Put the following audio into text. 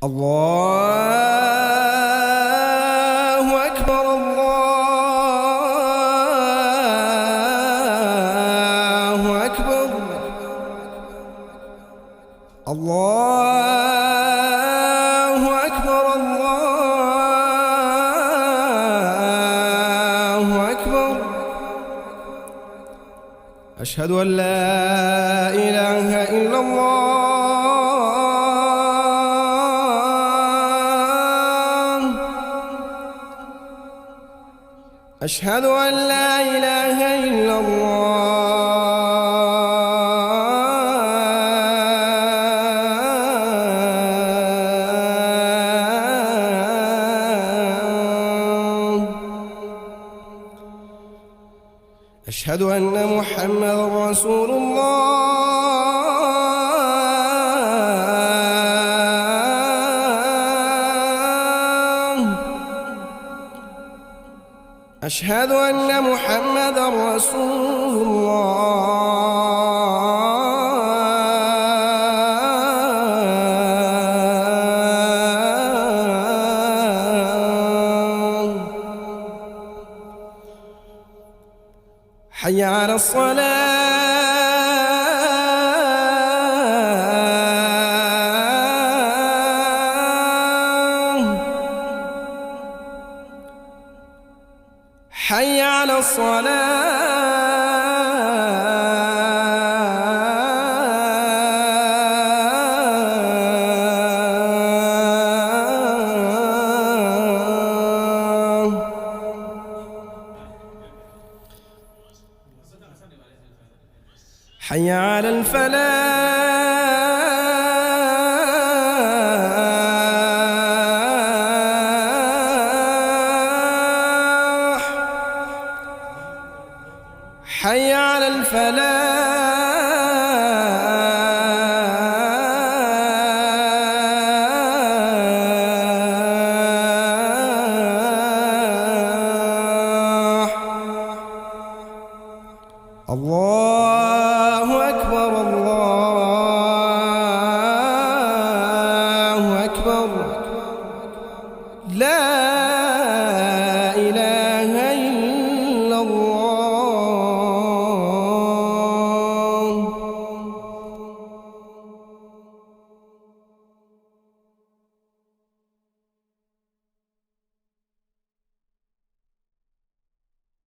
الله أكبر الله أكبر الله أكبر الله أكبر. أشهد أن لا إله إلا الله. أشهد أن لا إله إلا الله. أشهد أن محمدًا رسول الله. أشهد أن محمدًا رسول الله. حي على الصلاة. حي على الصلاة. حي على الفلاح.